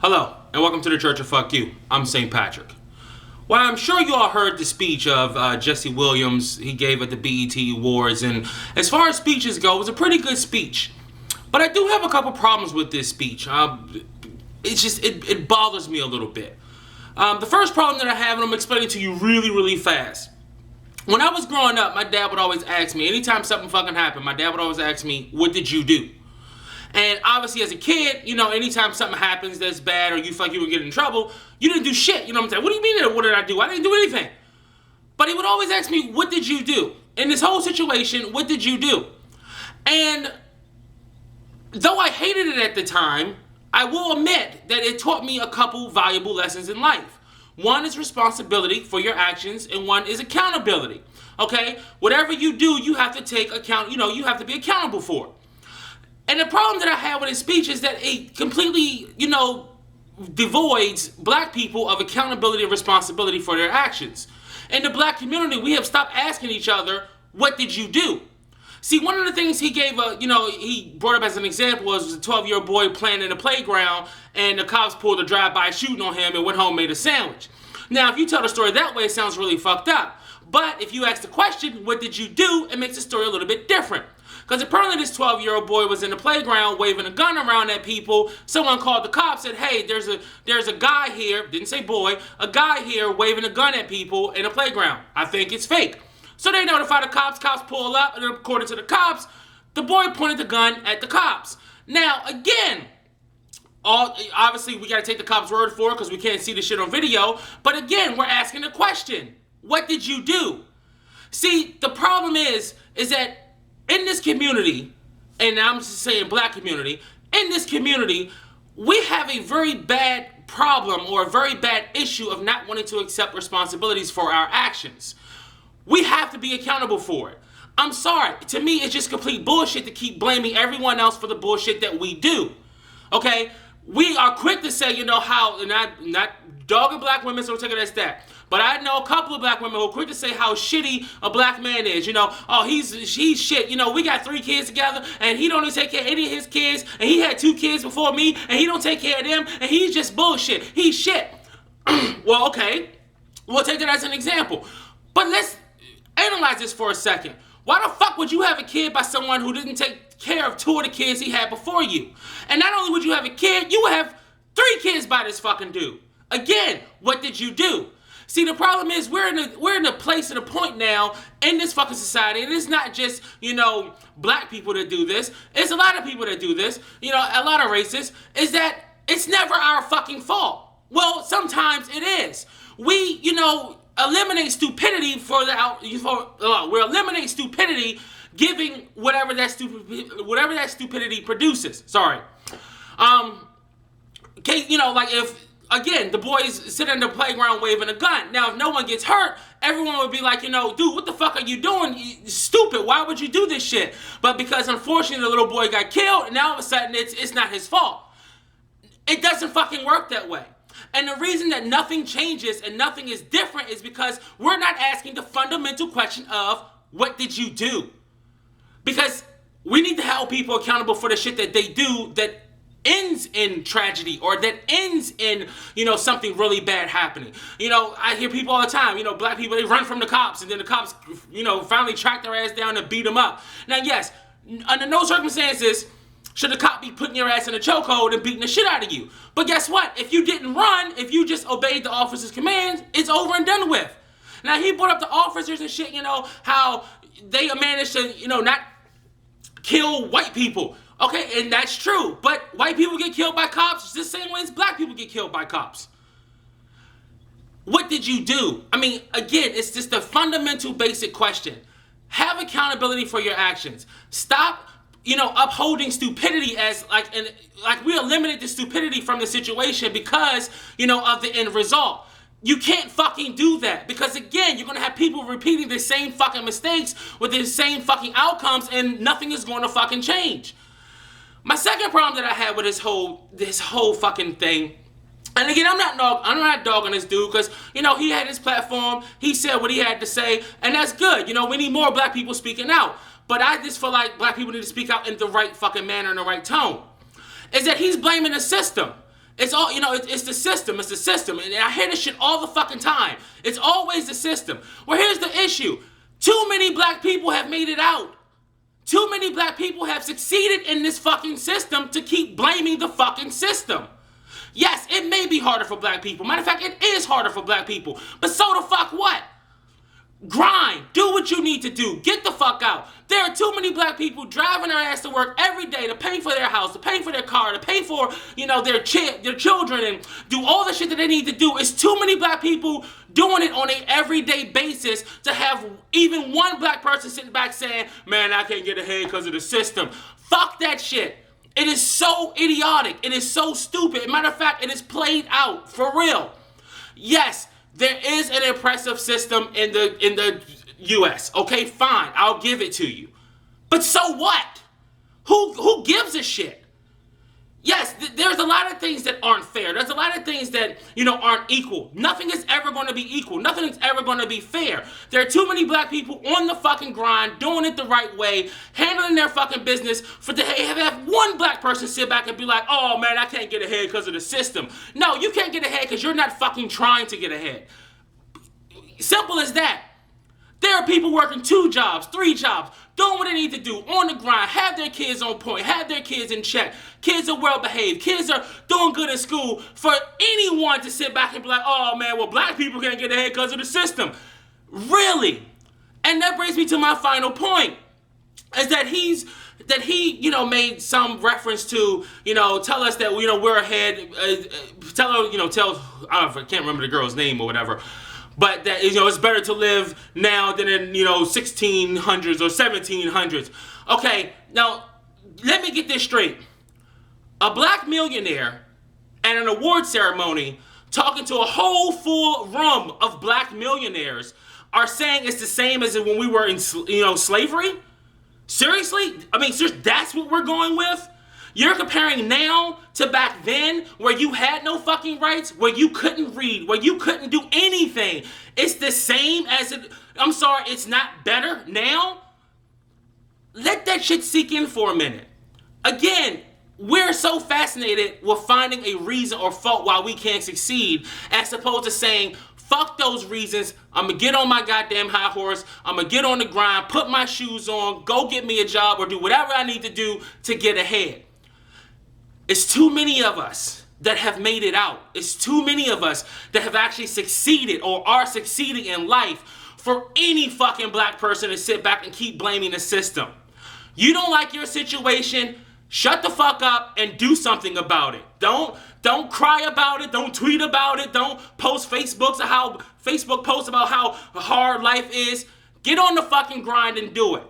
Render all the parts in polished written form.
Hello, and welcome to the Church of Fuck You. I'm St. Patrick. Well, I'm sure you all heard the speech of Jesse Williams he gave at the BET Awards, and as far as speeches go, it was a pretty good speech. But I do have a couple problems with this speech. It bothers me a little bit. The first problem that I have, and I'm explaining to you really fast. When I was growing up, my dad would always ask me, anytime something fucking happened, my dad would always ask me, what did you do? And obviously as a kid, anytime something happens that's bad or you feel like you were getting in trouble, you didn't do shit. You know what I'm saying? What do you mean, what did I do? I didn't do anything. But he would always ask me, what did you do? In this whole situation, what did you do? And though I hated it at the time, I will admit that it taught me a couple valuable lessons in life. One is responsibility for your actions, and one is accountability. Okay? Whatever you do, you have to take account, you have to be accountable for it. And the problem that I have with his speech is that it completely, devoids black people of accountability and responsibility for their actions. In the black community, we have stopped asking each other, what did you do? See, one of the things he gave, he brought up as an example was a 12-year-old boy playing in the playground and the cops pulled a drive-by shooting on him and went home and made a sandwich. Now, if you tell the story that way, it sounds really fucked up. But if you ask the question, what did you do, it makes the story a little bit different. Because apparently this 12-year-old boy was in the playground waving a gun around at people. Someone called the cops, said, hey, there's a guy here, didn't say boy, a guy here waving a gun at people in a playground. I think it's fake. So they notify the cops pull up, and according to the cops, the boy pointed the gun at the cops. Now, again, obviously we got to take the cops' word for it because we can't see the shit on video. But again, we're asking the question, what did you do? See, the problem is that in this community, and I'm just saying black community, in this community, we have a very bad problem or a very bad issue of not wanting to accept responsibilities for our actions. We have to be accountable for it. I'm sorry, to me it's just complete bullshit to keep blaming everyone else for the bullshit that we do. Okay? We are quick to say, how, not dogging black women, so take it as that. But I know a couple of black women who are quick to say how shitty a black man is. He's shit. We got 3 kids together, and he don't even take care of any of his kids, and he had 2 kids before me, and he don't take care of them, and he's just bullshit. He's shit. Well, okay. We'll take that as an example. But let's analyze this for a second. Why the fuck would you have a kid by someone who didn't take care of 2 of the kids he had before you? And not only would you have a kid, you would have 3 kids by this fucking dude. Again, what did you do? See, the problem is we're in a place and a point now in this fucking society, and it's not just, black people that do this. It's a lot of people that do this, a lot of racists, is that it's never our fucking fault. Well, sometimes it is. We, eliminate stupidity we're eliminating stupidity giving whatever that stupidity produces. Sorry. Okay, like if, again, the boys sit in the playground waving a gun. Now, if no one gets hurt, everyone would be like, dude, what the fuck are you doing? You stupid. Why would you do this shit? But because, unfortunately, the little boy got killed, and now all of a sudden it's not his fault. It doesn't fucking work that way. And the reason that nothing changes and nothing is different is because we're not asking the fundamental question of, what did you do? Because we need to hold people accountable for the shit that they do that ends in tragedy or that ends in, something really bad happening. I hear people all the time, black people, they run from the cops and then the cops, finally track their ass down and beat them up. Now, yes, under no circumstances should the cop be putting your ass in a chokehold and beating the shit out of you. But guess what? If you didn't run, if you just obeyed the officer's commands, it's over and done with. Now, he brought up the officers and shit, how they managed to, not kill white people. Okay, and that's true. But white people get killed by cops the same way as black people get killed by cops. What did you do? I mean, again, it's just a fundamental basic question. Have accountability for your actions. Stop upholding stupidity as like we eliminate the stupidity from the situation because, of the end result. You can't fucking do that because, again, you're going to have people repeating the same fucking mistakes with the same fucking outcomes and nothing is going to fucking change. My second problem that I had with this whole fucking thing, and again, I'm not dogging this dude because, he had his platform, he said what he had to say, and that's good. We need more black people speaking out. But I just feel like black people need to speak out in the right fucking manner and the right tone. Is that he's blaming the system. It's all, it's the system. It's the system. And I hear this shit all the fucking time. It's always the system. Well, here's the issue. Too many black people have made it out. Too many black people have succeeded in this fucking system to keep blaming the fucking system. Yes, it may be harder for black people. Matter of fact, it is harder for black people. But so the fuck what? Grind. Do what you need to do. Get the fuck out. There are too many black people driving their ass to work every day to pay for their house, to pay for their car, to pay for, their children, and do all the shit that they need to do. It's too many black people doing it on an everyday basis to have even one black person sitting back saying, man, I can't get ahead because of the system. Fuck that shit. It is so idiotic. It is so stupid. Matter of fact, it is played out for real. Yes, there is an oppressive system in the U.S. Okay, fine. I'll give it to you. But so what? Who gives a shit? Yes, there's a lot of things that aren't fair. There's a lot of things that, aren't equal. Nothing is ever going to be equal. Nothing is ever going to be fair. There are too many black people on the fucking grind, doing it the right way, handling their fucking business, for to have one black person sit back and be like, oh man, I can't get ahead because of the system. No, you can't get ahead because you're not fucking trying to get ahead. Simple as that. There are people working 2 jobs, 3 jobs, doing what they need to do, on the grind, have their kids on point, have their kids in check. Kids are well behaved. Kids are doing good in school. For anyone to sit back and be like, oh man, well, black people can't get ahead because of the system. Really? And that brings me to my final point, is that he made some reference to, tell us that, we're ahead, I can't remember the girl's name or whatever. But that, it's better to live now than in, 1600s or 1700s. Okay, now, let me get this straight. A black millionaire at an award ceremony talking to a whole full room of black millionaires are saying it's the same as when we were in, slavery? Seriously? I mean, that's what we're going with? You're comparing now to back then, where you had no fucking rights, where you couldn't read, where you couldn't do anything. It's the same as it. I'm sorry, it's not better now? Let that shit sink in for a minute. Again, we're so fascinated with finding a reason or fault why we can't succeed, as opposed to saying, fuck those reasons, I'm gonna get on my goddamn high horse, I'm gonna get on the grind, put my shoes on, go get me a job, or do whatever I need to do to get ahead. It's too many of us that have made it out. It's too many of us that have actually succeeded or are succeeding in life for any fucking black person to sit back and keep blaming the system. You don't like your situation, shut the fuck up and do something about it. Don't cry about it. Don't tweet about it. Don't post Facebook posts about how hard life is. Get on the fucking grind and do it.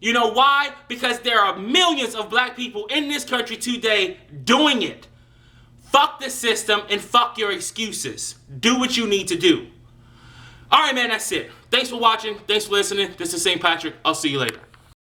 You know why? Because there are millions of black people in this country today doing it. Fuck the system and fuck your excuses. Do what you need to do. All right, man, that's it. Thanks for watching. Thanks for listening. This is St. Patrick. I'll see you later.